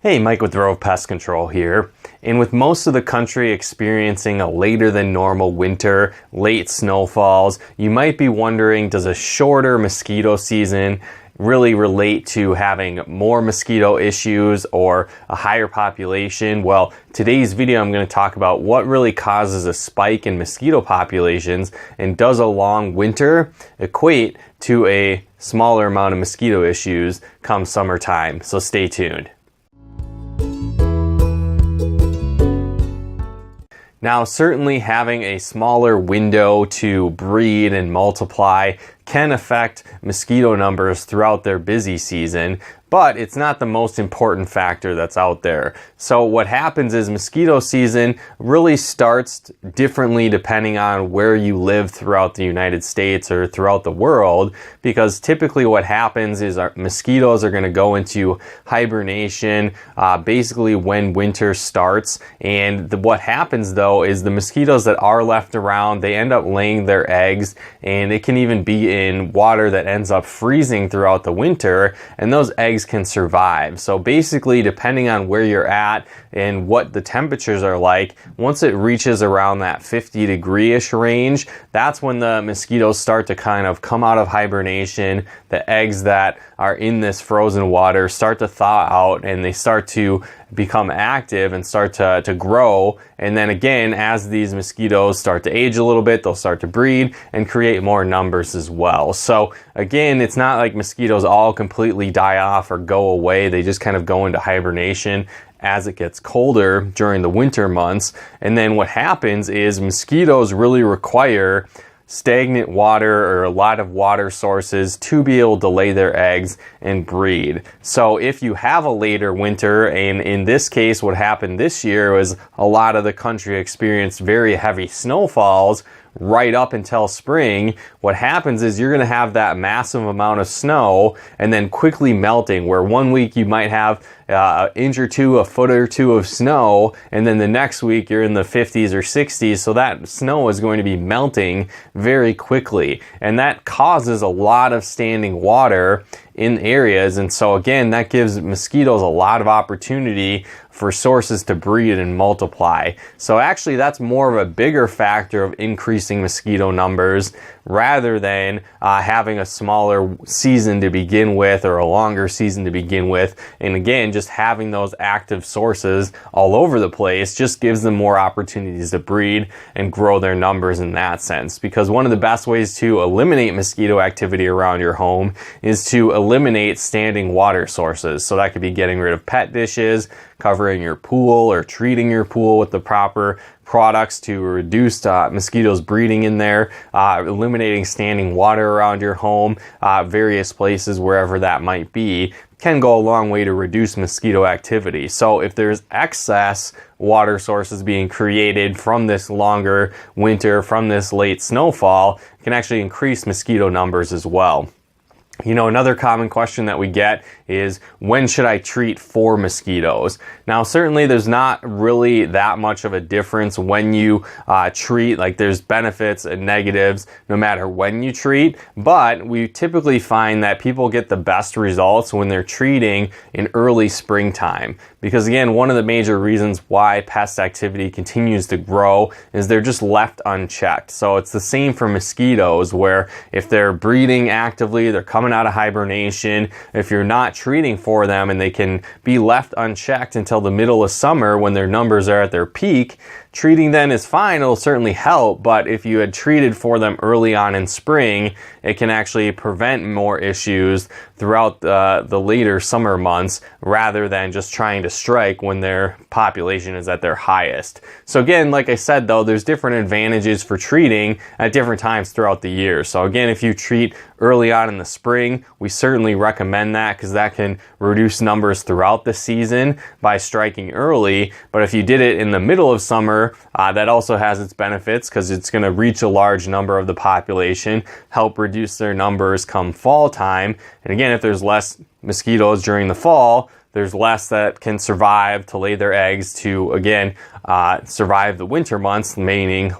Hey, Mike with Rove Pest Control here. And with most of the country experiencing a later than normal winter, late snowfalls, you might be wondering, does a shorter mosquito season really relate to having more mosquito issues or a higher population? Well, today's video I'm going to talk about what really causes a spike in mosquito populations, and does a long winter equate to a smaller amount of mosquito issues come summertime. So stay tuned. Now, certainly having a smaller window to breed and multiply can affect mosquito numbers throughout their busy season, but it's not the most important factor that's out there. So what happens is mosquito season really starts differently depending on where you live throughout the United States or throughout the world, because typically what happens is our mosquitoes are going to go into hibernation basically when winter starts. And what happens though is the mosquitoes that are left around, they end up laying their eggs, and it can even be in water that ends up freezing throughout the winter, and those eggs can survive. So basically, depending on where you're at and what the temperatures are like, once it reaches around that 50-degree-ish range, that's when the mosquitoes start to kind of come out of hibernation. The eggs that are in this frozen water start to thaw out, and they start to become active and start to grow. And then again, as these mosquitoes start to age a little bit, they'll start to breed and create more numbers as well. So again, it's not like mosquitoes all completely die off or go away. They just kind of go into hibernation as it gets colder during the winter months. And then what happens is mosquitoes really require stagnant water or a lot of water sources to be able to lay their eggs and breed. So if you have a later winter, and in this case what happened this year was a lot of the country experienced very heavy snowfalls right up until spring, what happens is you're going to have that massive amount of snow and then quickly melting, where one week you might have an inch or two, a foot or two of snow, and then the next week you're in the 50s or 60s. So that snow is going to be melting very quickly, and that causes a lot of standing water in areas. And so again, that gives mosquitoes a lot of opportunity for sources to breed and multiply. So actually that's more of a bigger factor of increasing mosquito numbers rather than having a smaller season to begin with or a longer season to begin with. And again, just having those active sources all over the place just gives them more opportunities to breed and grow their numbers in that sense. Because one of the best ways to eliminate mosquito activity around your home is to eliminate standing water sources. So that could be getting rid of pet dishes, covering your pool, or treating your pool with the proper products to reduce mosquitoes breeding in there, eliminating standing water around your home, various places wherever that might be, can go a long way to reduce mosquito activity. So if there's excess water sources being created from this longer winter, from this late snowfall, it can actually increase mosquito numbers as well. You know, another common question that we get is, when should I treat for mosquitoes? Now, certainly there's not really that much of a difference when you treat. Like, there's benefits and negatives no matter when you treat, but we typically find that people get the best results when they're treating in early springtime. Because again, one of the major reasons why pest activity continues to grow is they're just left unchecked. So it's the same for mosquitoes, where if they're breeding actively, they're coming out of hibernation, if you're not treating for them and they can be left unchecked until the middle of summer when their numbers are at their peak, treating then is fine, it'll certainly help, but if you had treated for them early on in spring, it can actually prevent more issues throughout the later summer months, rather than just trying to strike when their population is at their highest. So again, like I said though, there's different advantages for treating at different times throughout the year. So again, if you treat early on in the spring, we certainly recommend that, because that can reduce numbers throughout the season by striking early. But if you did it in the middle of summer, that also has its benefits, because it's going to reach a large number of the population, help reduce their numbers come fall time. And again, if there's less mosquitoes during the fall, there's less that can survive to lay their eggs to, again, survive the winter months, meaning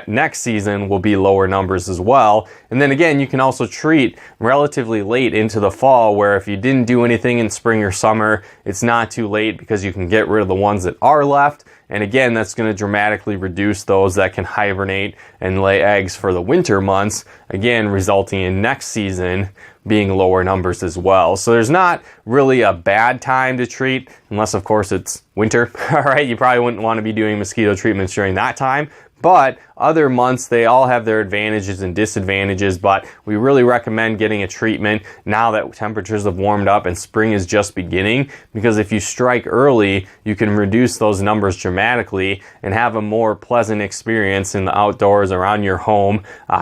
next season will be lower numbers as well. And then again, you can also treat relatively late into the fall, where if you didn't do anything in spring or summer, it's not too late because you can get rid of the ones that are left. And again, that's going to dramatically reduce those that can hibernate and lay eggs for the winter months, again, resulting in next season being lower numbers as well. So there's not really a bad time to treat, unless of course it's winter. All right, you probably wouldn't want to be doing mosquito treatments during that time. But other months, they all have their advantages and disadvantages, but we really recommend getting a treatment now that temperatures have warmed up and spring is just beginning, because if you strike early, you can reduce those numbers dramatically and have a more pleasant experience in the outdoors around your home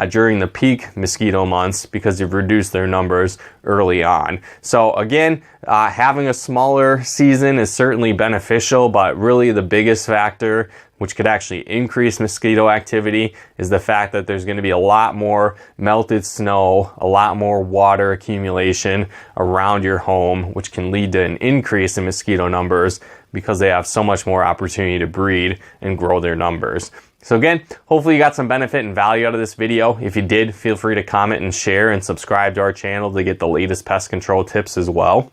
during the peak mosquito months, because you've reduced their numbers early on. So again, having a smaller season is certainly beneficial, but really the biggest factor which could actually increase mosquito activity is the fact that there's going to be a lot more melted snow, a lot more water accumulation around your home, which can lead to an increase in mosquito numbers because they have so much more opportunity to breed and grow their numbers. So again, hopefully you got some benefit and value out of this video. If you did, feel free to comment and share and subscribe to our channel to get the latest pest control tips as well.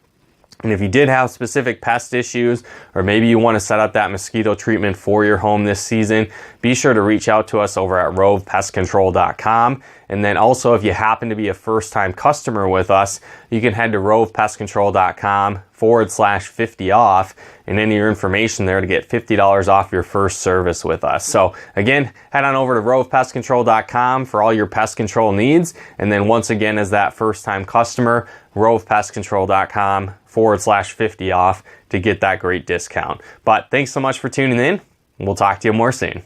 And if you did have specific pest issues, or maybe you want to set up that mosquito treatment for your home this season, be sure to reach out to us over at rovepestcontrol.com. And then also, if you happen to be a first-time customer with us, you can head to rovepestcontrol.com/50 off and enter your information there to get $50 off your first service with us. So again, head on over to rovepestcontrol.com for all your pest control needs. And then once again, as that first-time customer, rovepestcontrol.com/50 off to get that great discount. But thanks so much for tuning in. We'll talk to you more soon.